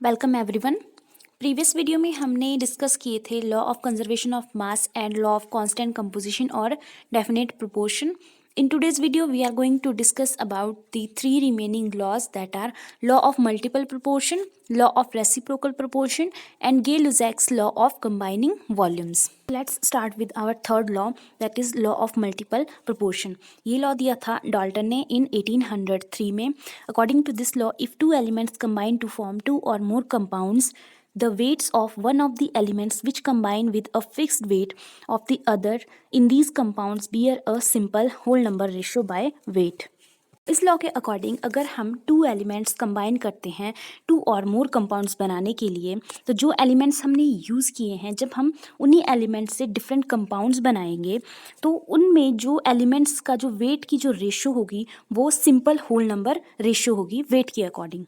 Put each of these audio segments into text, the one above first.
Welcome everyone. Previous video में हमने discuss किए थे law of conservation of mass and law of constant composition और definite proportion. In today's video, we are going to discuss about the three remaining laws that are law of multiple proportion, law of reciprocal proportion, and Gay-Lussac's law of combining volumes. Let's start with our third law, that is law of multiple proportion. ये law दिया था Dalton ने in 1803 में. According to this law, if two elements combine to form two or more compounds, the weights of one of the elements which combine with a fixed weight of the other in these compounds bear a simple whole number ratio by weight. इस law के according अगर हम two elements combine करते हैं to और मोर compounds बनाने के लिए, तो जो एलिमेंट्स हमने यूज़ किए हैं जब हम उन्हीं एलिमेंट्स से डिफरेंट कंपाउंड्स बनाएंगे तो उनमें जो एलिमेंट्स का जो वेट की जो रेशो होगी वो सिंपल होल नंबर रेशो होगी वेट के अकॉर्डिंग।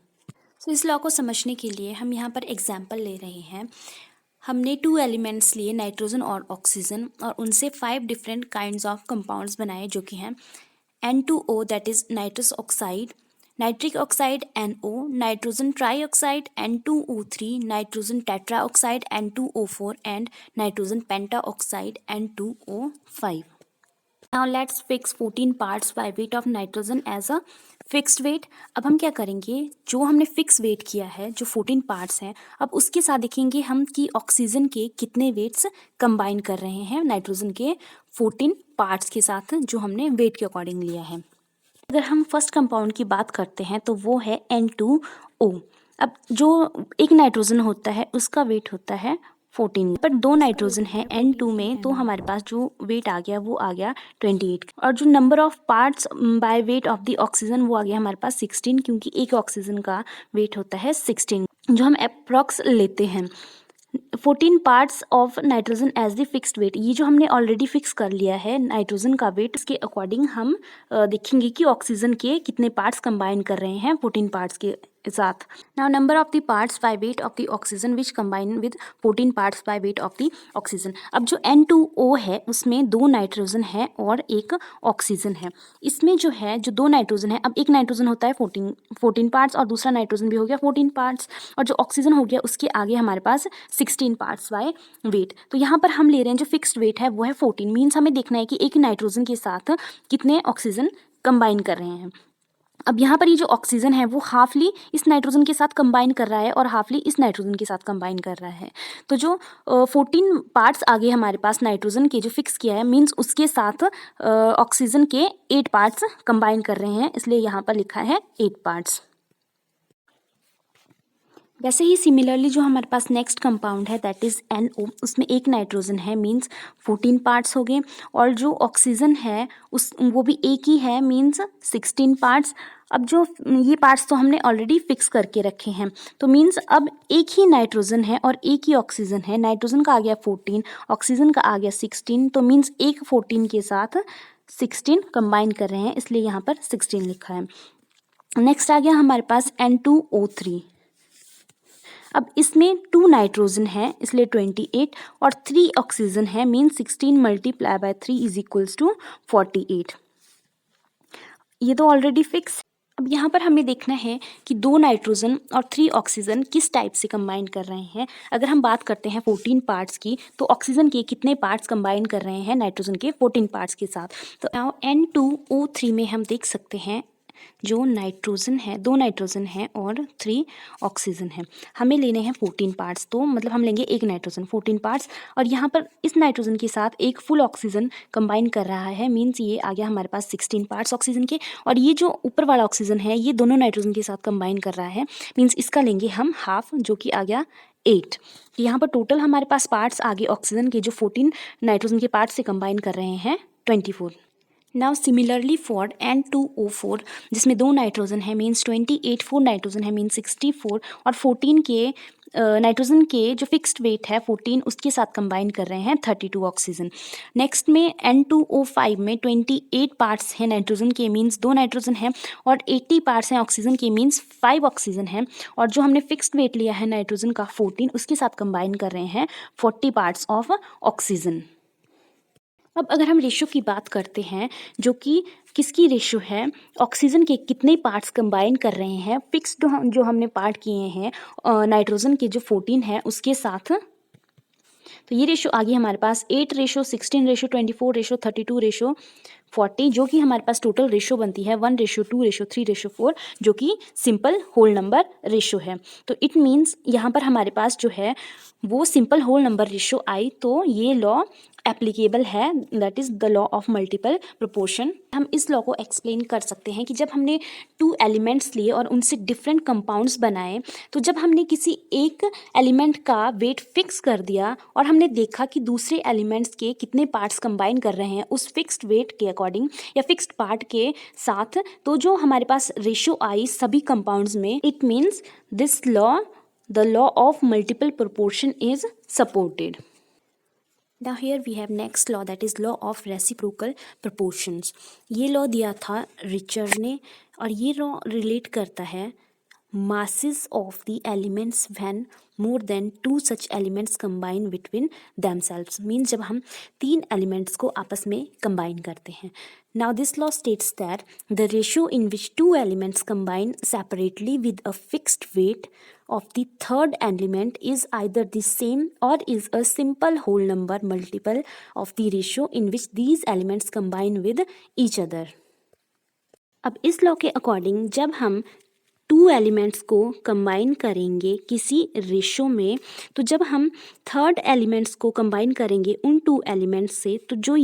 तो इस लॉ को समझने के लिए हम यहाँ पर एग्जाम्पल ले रहे हैं। हमने टू एलिमेंट्स लिए नाइट्रोजन और ऑक्सीजन और उनसे 5 डिफरेंट काइंड्स ऑफ कंपाउंड्स बनाए जो कि हैं N2O that is nitrous oxide, nitric oxide NO, nitrogen trioxide N2O3, nitrogen tetra oxide N2O4 and nitrogen penta oxide N2O5. Now let's fix 14 parts by weight of nitrogen as a fixed weight. अब हम क्या करेंगे, जो हमने fix wait किया है जो 14 parts हैं, अब उसके साथ देखेंगे हम कि ऑक्सीजन के कितने वेट्स कंबाइन कर रहे हैं नाइट्रोजन के 14 पार्ट्स के साथ जो हमने वेट के अकॉर्डिंग लिया है। अगर हम फर्स्ट कंपाउंड की बात करते हैं तो वो है N2O। अब जो एक नाइट्रोजन होता है उसका वेट होता है 14, पर दो नाइट्रोजन है N2 में, तो हमारे पास जो वेट आ गया वो आ गया 28, और जो number of parts by weight of the oxygen वो आ गया हमारे पास 16, क्योंकि एक ऑक्सीजन का वेट होता है 16 जो हम अप्रॉक्स लेते हैं। 14 parts of nitrogen as the fixed weight, ये जो हमने ऑलरेडी फिक्स कर लिया है नाइट्रोजन का वेट, इसके अकॉर्डिंग हम देखेंगे कि ऑक्सीजन के कितने पार्ट्स कंबाइन कर रहे हैं 14 पार्ट्स के साथ। Now number of the parts by weight of the oxygen which combine with 14 parts by weight of the oxygen. अब जो N2O है उसमें दो नाइट्रोजन है और एक ऑक्सीजन है। इसमें जो है जो दो नाइट्रोजन है, अब एक नाइट्रोजन होता है 14 पार्ट्स और दूसरा नाइट्रोजन भी हो गया 14 पार्ट्स, और जो ऑक्सीजन हो गया उसके आगे हमारे पास 16 पार्ट्स बाय वेट। तो यहाँ पर हम ले रहे हैं जो फिक्स्ड वेट है वो है 14, मीन्स हमें देखना है कि एक नाइट्रोजन के साथ कितने ऑक्सीजन कंबाइन कर रहे हैं। अब यहाँ पर ये जो ऑक्सीजन है वो हाफली इस नाइट्रोजन के साथ कंबाइन कर रहा है और हाफली इस नाइट्रोजन के साथ कंबाइन कर रहा है। तो जो 14 पार्ट्स आगे हमारे पास नाइट्रोजन के जो फिक्स किया है, मीन्स उसके साथ ऑक्सीजन के 8 पार्ट्स कंबाइन कर रहे हैं, इसलिए यहाँ पर लिखा है 8 पार्ट्स। वैसे ही सिमिलरली जो हमारे पास नेक्स्ट कंपाउंड है दैट इज़ NO, उसमें एक नाइट्रोजन है मीन्स 14 पार्ट्स हो गए, और जो ऑक्सीजन है उस वो भी एक ही है मीन्स 16 पार्ट्स। अब जो ये पार्ट्स तो हमने ऑलरेडी फिक्स करके रखे हैं, तो मीन्स अब एक ही नाइट्रोजन है और एक ही ऑक्सीजन है। नाइट्रोजन का आ गया 14, ऑक्सीजन का आ गया 16, तो मीन्स एक 14 के साथ 16 कंबाइन कर रहे हैं, इसलिए यहाँ पर 16 लिखा है। नेक्स्ट आ गया हमारे पास N2O3। अब इसमें 2 नाइट्रोजन है इसलिए 28 और 3 ऑक्सीजन है, mean 16 multiply by 3 is equals to 48। ये तो ऑलरेडी फिक्स। अब यहाँ पर हमें देखना है कि 2 नाइट्रोजन और 3 ऑक्सीजन किस टाइप से कंबाइन कर रहे हैं। अगर हम बात करते हैं 14 पार्ट्स की, तो ऑक्सीजन के कितने पार्ट्स कंबाइन कर रहे हैं नाइट्रोजन के 14 पार्ट्स के साथ। तो नाउ N2O3 में हम देख सकते हैं जो नाइट्रोजन है, 2 नाइट्रोजन है और 3 ऑक्सीजन है। हमें लेने हैं 14 पार्ट्स, तो मतलब हम लेंगे एक नाइट्रोजन 14 पार्ट्स, और यहाँ पर इस नाइट्रोजन के साथ एक फुल ऑक्सीजन कंबाइन कर रहा है, मीन्स ये आ गया हमारे पास 16 पार्ट्स ऑक्सीजन के, और ये जो ऊपर वाला ऑक्सीजन है ये दोनों नाइट्रोजन के साथ कंबाइन कर रहा है, मीन्स इसका लेंगे हम हाफ जो कि आ गया 8। यहाँ पर टोटल हमारे पास पार्ट्स आगे ऑक्सीजन के जो 14 नाइट्रोजन के पार्ट्स से कंबाइन कर रहे हैं 24। नाउ सिमिलरली फॉर N2O4 जिसमें 2 नाइट्रोजन है मीन्स 28, 4 नाइट्रोजन है मीन्स 64, और 14 के नाइट्रोजन के जो फिक्स्ड वेट है 14 उसके साथ कंबाइन कर रहे हैं 32 ऑक्सीजन। नेक्स्ट में N2O5 में 28 पार्ट्स हैं नाइट्रोजन के, मीन्स 2 नाइट्रोजन है, और 80 पार्ट्स हैं ऑक्सीजन के, मीन्स 5 ऑक्सीजन है, और जो हमने फिक्स्ड वेट लिया है नाइट्रोजन का 14 उसके साथ कंबाइन कर रहे हैं 40 पार्ट्स ऑफ ऑक्सीजन। अब अगर हम रेशो की बात करते हैं, जो कि किसकी रेशो है, ऑक्सीजन के कितने पार्ट्स कंबाइन कर रहे हैं फिक्स्ड जो हमने पार्ट किए हैं नाइट्रोजन के जो 14 है उसके साथ, तो ये रेशो आ गई हमारे पास 8:16:24:32:32:40, जो कि हमारे पास टोटल रेशो बनती है 1:2:3:4, जो कि सिंपल होल नंबर रेशो है। तो इट मीन्स यहाँ पर हमारे पास जो है वो सिंपल होल नंबर रेशो आई, तो ये लॉ एप्लीकेबल है, that is the law of multiple proportion. हम इस लॉ को एक्सप्लेन कर सकते हैं कि जब हमने 2 एलिमेंट्स लिए और उनसे डिफरेंट कंपाउंड्स बनाए, तो जब हमने किसी एक एलिमेंट का वेट फिक्स कर दिया और हमने देखा कि दूसरे एलिमेंट्स के कितने पार्ट्स कंबाइन कर रहे हैं उस फिक्स्ड वेट के अकॉर्डिंग या फिक्स्ड पार्ट के साथ, तो जो हमारे पास रेशो आई सभी कंपाउंड्स में, it means this law, the law of multiple proportion is supported. Now here we have next law, that is law of reciprocal proportions। ये लॉ दिया था रिचर्ड ने और ये लॉ रिलेट करता है masses of the elements when more than 2 such elements combine between themselves, means जब हम 3 elements को आपस में combine करते हैं। Now this law states that the ratio in which 2 elements combine separately with a fixed weight of the third element is either the same or is a simple whole number multiple of the ratio in which these elements combine with each other। अब इस law के according जब हम 2 elements को combine करेंगे किसी ratio में, तो जब हम थर्ड एलिमेंट्स को कंबाइन करेंगे उन 2 एलिमेंट्स से, तो जो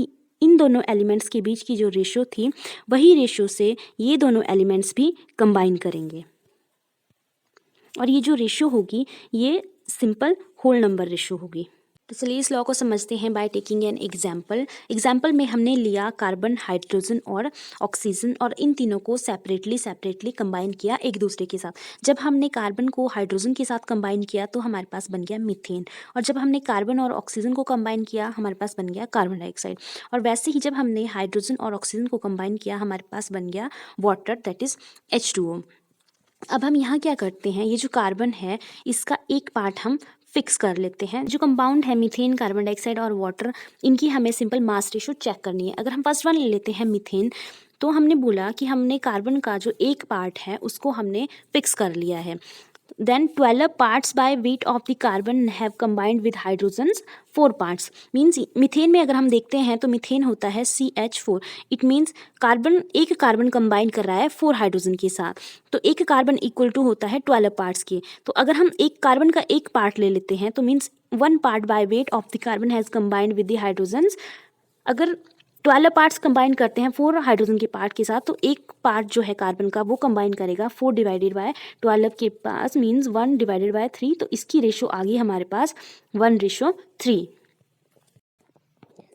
इन दोनों एलिमेंट्स के बीच की जो रेशो थी वही रेशो से ये दोनों एलिमेंट्स भी कंबाइन करेंगे, और ये जो रेशो होगी ये सिंपल होल नंबर रेशो होगी। तो चलिए इस लॉ को समझते हैं बाय टेकिंग एन एग्जाम्पल में हमने लिया कार्बन, हाइड्रोजन और ऑक्सीजन, और इन तीनों को सेपरेटली कंबाइन किया एक दूसरे के साथ। जब हमने कार्बन को हाइड्रोजन के साथ कंबाइन किया तो हमारे पास बन गया मीथेन, और जब हमने कार्बन और ऑक्सीजन को कंबाइन किया हमारे पास बन गया कार्बन डाइऑक्साइड, और वैसे ही जब हमने हाइड्रोजन और ऑक्सीजन को कंबाइन किया हमारे पास बन गया वाटर, दैट इज़ H2O। अब हम यहाँ क्या करते हैं, ये जो कार्बन है इसका एक पार्ट हम फिक्स कर लेते हैं। जो कंपाउंड है मीथेन, कार्बन डाइऑक्साइड और वाटर, इनकी हमें सिंपल मास रेशो चेक करनी है। अगर हम फर्स्ट वन ले लेते हैं मीथेन, तो हमने बोला कि हमने कार्बन का जो एक पार्ट है उसको हमने फिक्स कर लिया है। Then 12 parts by weight of the carbon have combined with hydrogens 4 parts, means methane में अगर हम देखते हैं तो मीथेन होता है CH4, इट मीन्स एक कार्बन कंबाइन कर रहा है 4 हाइड्रोजन के साथ, तो एक कार्बन इक्वल टू होता है 12 पार्ट्स के। तो अगर हम एक कार्बन का एक पार्ट ले लेते हैं तो means 1 part by weight of the carbon has combined with the hydrogens. अगर 12 पार्ट्स कंबाइन करते हैं 4 हाइड्रोजन के पार्ट के साथ, तो एक पार्ट जो है कार्बन का वो कंबाइन करेगा 4 डिवाइडेड बाय 12 के पास, मीन्स 1 डिवाइडेड बाय 3, तो इसकी रेशो आ गई हमारे पास 1:3।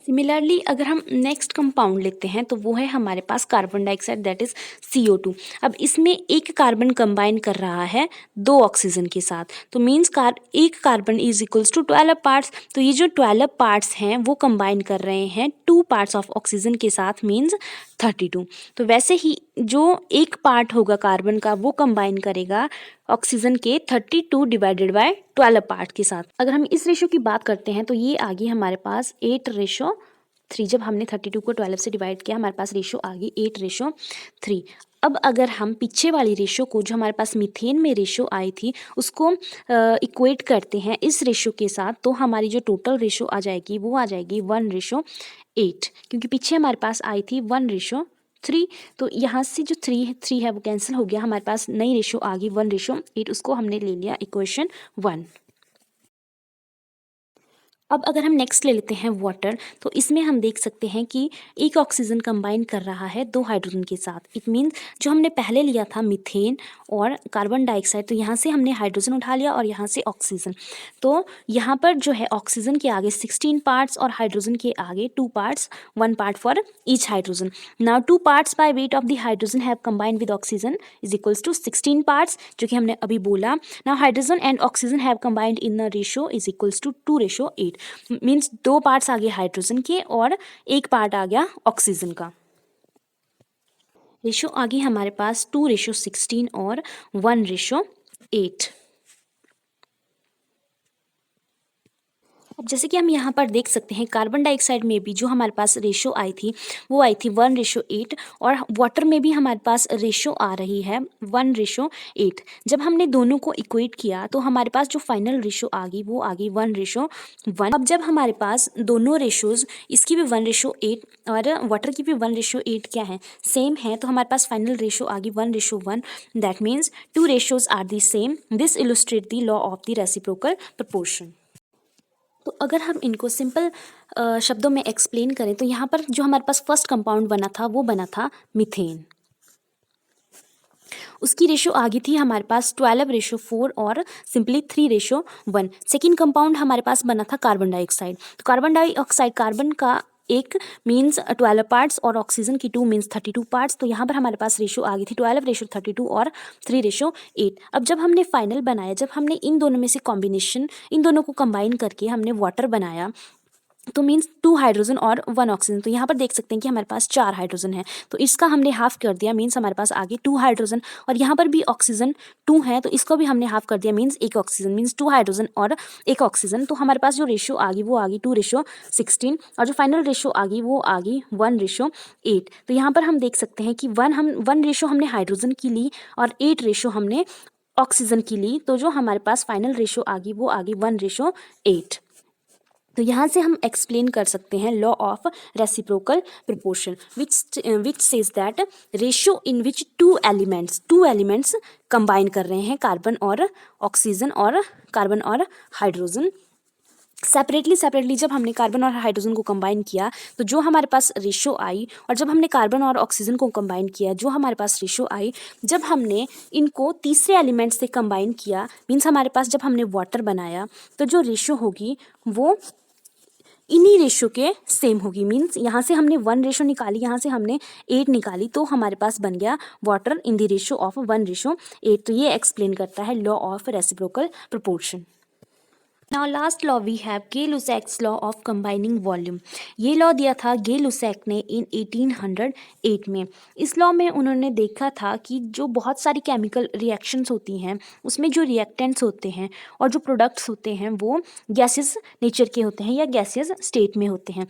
सिमिलरली अगर हम नेक्स्ट कंपाउंड लेते हैं तो वो है हमारे पास carbon dioxide, that is CO2। अब इसमें एक कार्बन कंबाइन कर रहा है 2 ऑक्सीजन के साथ, तो मीन्स एक carbon is equals to 12 parts, तो ये जो 12 पार्ट्स हैं वो कंबाइन कर रहे हैं 2 पार्ट्स ऑफ ऑक्सीजन के साथ, मीन्स 32। तो वैसे ही जो एक पार्ट होगा कार्बन का वो कंबाइन करेगा ऑक्सीजन के 32 डिवाइडेड बाय 12 पार्ट के साथ। अगर हम इस रेशो की बात करते हैं तो ये आ गई हमारे पास 8:3। जब हमने 32 को 12 से डिवाइड किया हमारे पास रेशो आ गई 8:3। अब अगर हम पीछे वाली रेशो को, जो हमारे पास मीथेन में रेशो आई थी, उसको इक्वेट करते हैं इस रेशो के साथ, तो हमारी जो टोटल रेशो आ जाएगी वो आ जाएगी 1:8, क्योंकि पीछे हमारे पास आई थी 1:3, तो यहाँ से जो 3 है वो कैंसिल हो गया, हमारे पास नई रेशो आ गई 1:8, उसको हमने ले लिया इक्वेशन 1। अब अगर हम नेक्स्ट ले लेते हैं वाटर, तो इसमें हम देख सकते हैं कि एक ऑक्सीजन कंबाइन कर रहा है 2 हाइड्रोजन के साथ, इट मीन्स जो हमने पहले लिया था मीथेन और कार्बन डाइऑक्साइड, तो यहाँ से हमने हाइड्रोजन उठा लिया और यहाँ से ऑक्सीजन, तो यहाँ पर जो है ऑक्सीजन के आगे 16 पार्ट्स और हाइड्रोजन के आगे 2 parts, 1 part for each hydrogen. Now 2 parts by weight of the hydrogen have combined with oxygen is equals to 16 parts, जो कि हमने अभी बोला। Now hydrogen and oxygen have combined in the ratio is equals to 2:8, means 2 parts आ गए hydrogen के और एक पार्ट आ गया ऑक्सीजन का। रेशो आ गई हमारे पास 2:16 और 1:8। अब जैसे कि हम यहाँ पर देख सकते हैं कार्बन डाइऑक्साइड में भी जो हमारे पास रेशो आई थी वो आई थी 1:8 और वाटर में भी हमारे पास रेशो आ रही है 1:8। जब हमने दोनों को इक्वेट किया तो हमारे पास जो फाइनल रेशो आ गई वो आ गई 1:1। अब जब हमारे पास दोनों रेशोज इसकी भी 1:8 और वाटर की भी 1:8 क्या है सेम है तो हमारे पास फाइनल रेशो आ गई 1:1। That means two ratios are the same. This illustrate the law of the reciprocal proportion. तो अगर हम इनको सिंपल शब्दों में एक्सप्लेन करें तो यहाँ पर जो हमारे पास फर्स्ट कंपाउंड बना था वो बना था मीथेन। उसकी रेशो आ गई थी हमारे पास 12:4 और सिंपली 3:1। सेकेंड कंपाउंड हमारे पास बना था कार्बन डाइऑक्साइड। तो कार्बन डाइऑक्साइड कार्बन का एक मीन्स 12 पार्ट्स और ऑक्सीजन की 2 मीन्स 32 पार्ट्स। तो यहाँ पर हमारे पास रेशो आ गई थी 12:32 और 3:8। अब जब हमने फाइनल बनाया, जब हमने इन दोनों में से कॉम्बिनेशन इन दोनों को कंबाइन करके हमने वाटर बनाया तो मीन्स 2 हाइड्रोजन और 1 ऑक्सीजन। तो यहाँ पर देख सकते हैं कि हमारे पास 4 हाइड्रोजन है तो इसका हमने हाफ कर दिया मीन्स हमारे पास आगे 2 हाइड्रोजन और यहाँ पर भी ऑक्सीजन 2 है तो इसको भी हमने हाफ कर दिया मीन्स 1 ऑक्सीजन मीन्स 2 हाइड्रोजन और 1 ऑक्सीजन। तो हमारे पास जो रेशो आ गई वो आ गई 2:16 और जो फाइनल रेशो आ गई वो आ गई 1:8। तो यहाँ पर हम देख सकते हैं कि 1 रेशो हमने हाइड्रोजन की ली और 8 रेशो हमने ऑक्सीजन की ली। तो जो हमारे पास फाइनल रेशो आ गई वो आ गई 1:8। तो यहाँ से हम एक्सप्लेन कर सकते हैं law of reciprocal proportion which says that ratio in which two elements combine कर रहे हैं कार्बन और ऑक्सीजन और कार्बन और हाइड्रोजन सेपरेटली जब हमने कार्बन और हाइड्रोजन को कंबाइन किया तो जो हमारे पास रेशो आई और जब हमने कार्बन और ऑक्सीजन को कंबाइन किया जो हमारे पास रेशो आई, जब हमने इनको तीसरे एलिमेंट से कंबाइन किया मीन्स हमारे पास जब हमने वाटर बनाया तो जो रेशो होगी वो इन्हीं रेशो के सेम होगी। मीन्स यहाँ से हमने 1 रेशो निकाली, यहाँ से हमने 8 निकाली तो हमारे पास बन गया water in the ratio of 1:8। तो ये एक्सप्लेन करता है law of reciprocal proportion. Now last law we have Gay-Lussac's law of combining volume. ये लॉ दिया था गे-लुसैक ने इन 1808 में। इस लॉ में उन्होंने देखा था कि जो बहुत सारी केमिकल रिएक्शंस होती हैं उसमें जो रिएक्टेंट्स होते हैं और जो प्रोडक्ट्स होते हैं वो गैसेस नेचर के होते हैं या गैसेस स्टेट में होते हैं।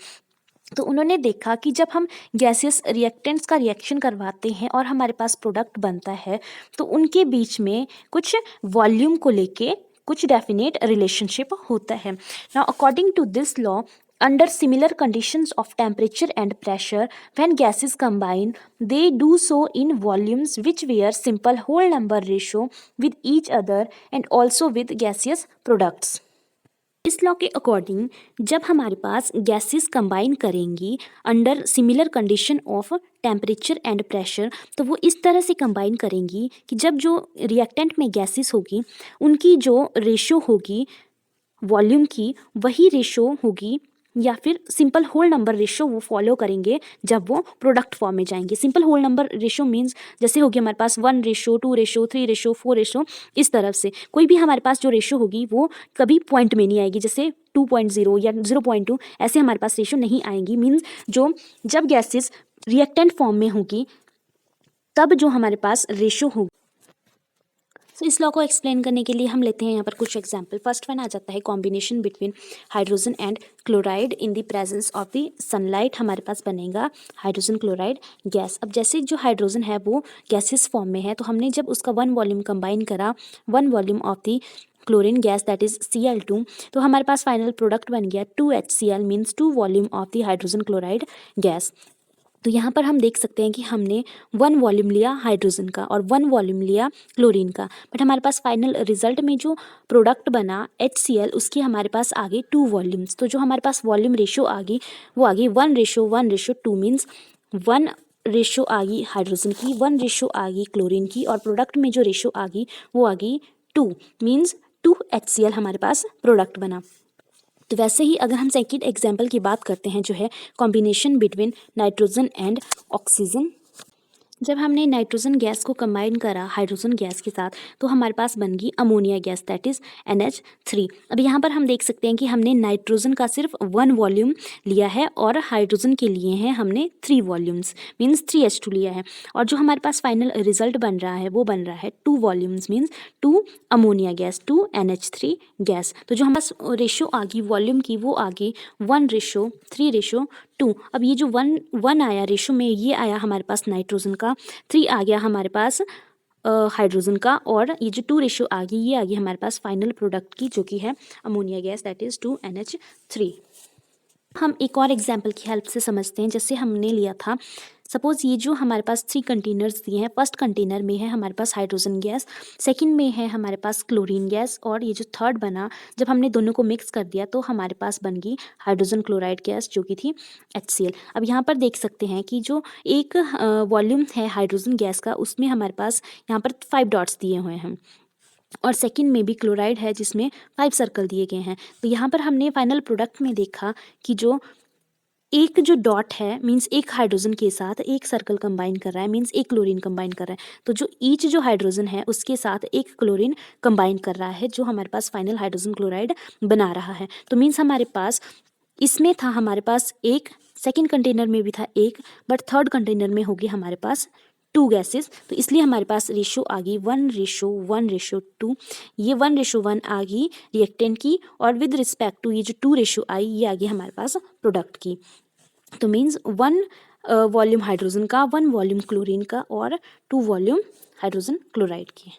तो उन्होंने देखा कि जब हम गैसेस रिएक्टेंट्स का रिएक्शन करवाते हैं और हमारे पास प्रोडक्ट बनता है तो उनके बीच में कुछ वॉल्यूम को लेके कुछ डेफिनेट रिलेशनशिप होता है। Now according to this law, under similar conditions of temperature and pressure, when gases combine, they do so in volumes which were simple whole number ratio with each other and also with gaseous products. इस law के according जब हमारे पास gases combine करेंगी under similar condition of temperature and pressure तो वो इस तरह से कंबाइन करेंगी कि जब जो रिएक्टेंट में गैसेस होगी उनकी जो रेशो होगी वॉल्यूम की वही रेशो होगी या फिर सिंपल होल नंबर रेशो वो फॉलो करेंगे जब वो प्रोडक्ट फॉर्म में जाएंगे। Simple whole number ratio means जैसे होगी हमारे पास 1 रेशो 2 रेशो 3 रेशो 4 रेशो, इस तरफ से कोई भी हमारे पास जो रेशो होगी वो कभी पॉइंट में नहीं आएगी। जैसे 2.0 या 0.2 ऐसे हमारे पास रेशो नहीं आएंगी। मीन्स जो जब गैसेस रिएक्टेंट फॉर्म में होगी तब जो हमारे पास रेशो होगी। तो इस लॉ को एक्सप्लेन करने के लिए हम लेते हैं यहाँ पर कुछ एग्जाम्पल। फर्स्ट वन आ जाता है combination between hydrogen and chloride in the presence of the sunlight. हमारे पास बनेगा हाइड्रोजन क्लोराइड गैस। अब जैसे जो हाइड्रोजन है वो गैसेस फॉर्म में है तो हमने जब उसका 1 वॉल्यूम कंबाइन करा 1 volume of the chlorine gas that is Cl2 तो हमारे पास फाइनल प्रोडक्ट बन गया 2HCl means 2 volume of the hydrogen chloride gas. तो यहाँ पर हम देख सकते हैं कि हमने 1 वॉल्यूम लिया हाइड्रोजन का और 1 वॉल्यूम लिया क्लोरीन का, बट हमारे पास फाइनल रिजल्ट में जो प्रोडक्ट बना HCl उसकी हमारे पास आ गई 2 वॉल्यूम्स। तो जो हमारे पास वॉल्यूम रेशो आ गई वो आ गई 1:1:2 मीन्स 1 रेशो आ गई हाइड्रोजन की, 1 रेशो आ गई क्लोरीन की और प्रोडक्ट में जो रेशो आ गई वो आ गई 2 मीन्स 2HCl हमारे पास प्रोडक्ट बना। तो वैसे ही अगर हम सेकंड एग्जाम्पल की बात करते हैं जो है combination between nitrogen and oxygen. जब हमने नाइट्रोजन गैस को कंबाइन करा हाइड्रोजन गैस के साथ तो हमारे पास बन गई ammonia gas that is NH3। अब यहाँ पर हम देख सकते हैं कि हमने नाइट्रोजन का सिर्फ 1 वॉल्यूम लिया है और हाइड्रोजन के लिए हैं हमने 3 वॉल्यूम्स मीन्स 3H2 लिया है, और जो हमारे पास फाइनल रिजल्ट बन रहा है वो बन रहा है 2 volumes means 2 ammonia gas 2 NH3 gas. तो जो हमारे पास रेशो आ गई वॉल्यूम की वो आ गई 1:3:2। अब ये जो 1 आया रेशो में, ये आया हमारे पास नाइट्रोजन का, 3 आ गया हमारे पास हाइड्रोजन का, और ये जो 2 रेशो आ गई ये आ गई हमारे पास फाइनल प्रोडक्ट की जो कि है ammonia gas that is 2NH3। हम एक और एग्जाम्पल की हेल्प से समझते हैं। जैसे हमने लिया था, सपोज़ ये जो हमारे पास 3 कंटेनर्स दिए हैं, फर्स्ट कंटेनर में है हमारे पास हाइड्रोजन गैस, सेकंड में है हमारे पास क्लोरीन गैस, और ये जो थर्ड बना जब हमने दोनों को मिक्स कर दिया तो हमारे पास बन गई हाइड्रोजन क्लोराइड गैस जो कि थी HCl। अब यहाँ पर देख सकते हैं कि जो एक वॉल्यूम है हाइड्रोजन गैस का उसमें हमारे पास यहाँ पर 5 डॉट्स दिए हुए हैं, और सेकंड में भी क्लोराइड है जिसमें 5 सर्कल दिए गए हैं। तो यहाँ पर हमने फाइनल प्रोडक्ट में देखा कि एक जो डॉट है मींस एक हाइड्रोजन के साथ एक सर्कल कंबाइन कर रहा है, मींस एक क्लोरीन कंबाइन कर रहा है। तो जो ईच जो हाइड्रोजन है उसके साथ एक क्लोरीन कंबाइन कर रहा है जो हमारे पास फाइनल हाइड्रोजन क्लोराइड बना रहा है। तो मींस हमारे पास इसमें था हमारे पास एक, सेकंड कंटेनर में भी था एक, बट थर्ड कंटेनर में होगी हमारे पास 2 गैसेस। तो इसलिए हमारे पास रेशो आ गई 1:1:2। ये 1:1 आ गई रिएक्टेंट की, और विद रिस्पेक्ट टू ये जो 2 रेशो आई ये आ गई हमारे पास प्रोडक्ट की। तो मीन्स 1 वॉल्यूम हाइड्रोजन का, 1 वॉल्यूम क्लोरीन का, और 2 वॉल्यूम हाइड्रोजन क्लोराइड की।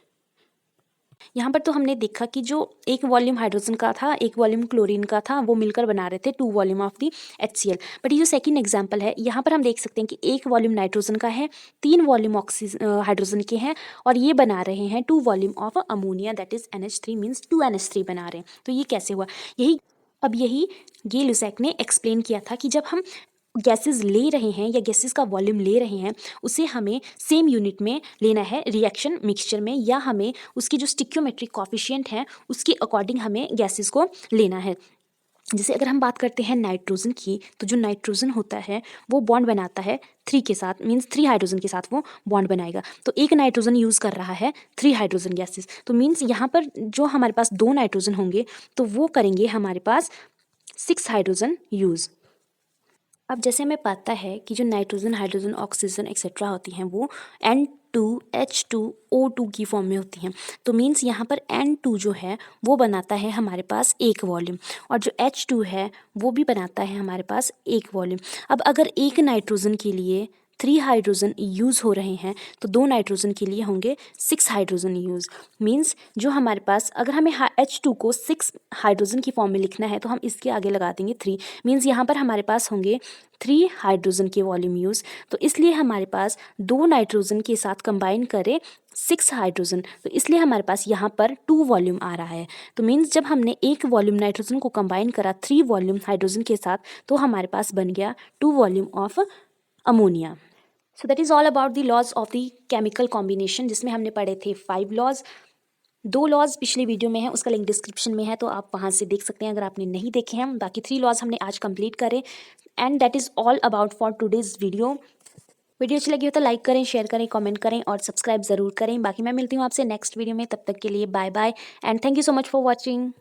यहाँ पर तो हमने देखा कि जो एक वॉल्यूम हाइड्रोजन का था एक वॉल्यूम क्लोरीन का था वो मिलकर बना रहे थे 2 volume of the HCl। But ये जो सेकंड एग्जांपल है यहाँ पर हम देख सकते हैं कि एक वॉल्यूम नाइट्रोजन का है, 3 वॉल्यूम हाइड्रोजन के हैं, और ये बना रहे हैं 2 volume of ammonia that is NH3 means 2NH3 बना रहे हैं। तो ये कैसे हुआ, यही गे लुसेक ने एक्सप्लेन किया था कि जब हम गैसेस ले रहे हैं या गैसेस का वॉल्यूम ले रहे हैं उसे हमें सेम यूनिट में लेना है रिएक्शन मिक्सचर में, या हमें उसकी जो स्टिक्योमेट्रिक कॉफिशिएंट है उसके अकॉर्डिंग हमें गैसेस को लेना है। जैसे अगर हम बात करते हैं नाइट्रोजन की, तो जो नाइट्रोजन होता है वो बॉन्ड बनाता है 3 के साथ, मीन्स 3 हाइड्रोजन के साथ वो बॉन्ड बनाएगा। तो एक नाइट्रोजन यूज़ कर रहा है 3 हाइड्रोजन गैसेस, तो मीन्स यहाँ पर जो हमारे पास 2 नाइट्रोजन होंगे तो वो करेंगे हमारे पास 6 हाइड्रोजन यूज़। अब जैसे हमें पता है कि जो नाइट्रोजन हाइड्रोजन ऑक्सीजन एक्सेट्रा होती हैं वो N2H2O2 की फॉर्म में होती हैं। तो मीन्स यहाँ पर N2 जो है वो बनाता है हमारे पास एक वॉल्यूम, और जो H2 है वो भी बनाता है हमारे पास एक वॉल्यूम। अब अगर एक नाइट्रोजन के लिए 3 हाइड्रोजन यूज़ हो रहे हैं तो 2 नाइट्रोजन के लिए होंगे 6 हाइड्रोजन यूज़। मीन्स जो हमारे पास अगर हमें H2 को 6 हाइड्रोजन की फॉर्म में लिखना है तो हम इसके आगे लगा देंगे 3, मीन्स यहाँ पर हमारे पास होंगे 3 हाइड्रोजन के वॉल्यूम यूज़। तो इसलिए हमारे पास 2 नाइट्रोजन के साथ कंबाइन करें 6 हाइड्रोजन, तो इसलिए हमारे पास यहाँ पर 2 वॉल्यूम आ रहा है। तो मीन्स जब हमने एक वॉल्यूम नाइट्रोजन को कंबाइन करा 3 वॉल्यूम हाइड्रोजन के साथ तो हमारे पास बन गया 2 volume of ammonia. So that is all about the laws of the chemical combination, जिसमें हमने पढ़े थे 5 लॉज। 2 लॉज पिछले वीडियो में है, उसका लिंक डिस्क्रिप्शन में है तो आप वहाँ से देख सकते हैं अगर आपने नहीं देखे हैं। बाकी 3 लॉज हमने आज कंप्लीट करे, and that is all about for today's video. Video अच्छी लगी हो तो लाइक करें, शेयर करें, कमेंट करें और सब्सक्राइब ज़रूर करें। बाकी मैं मिलती हूँ आपसे नेक्स्ट वीडियो में, तब तक के लिए bye bye and thank you so much for watching.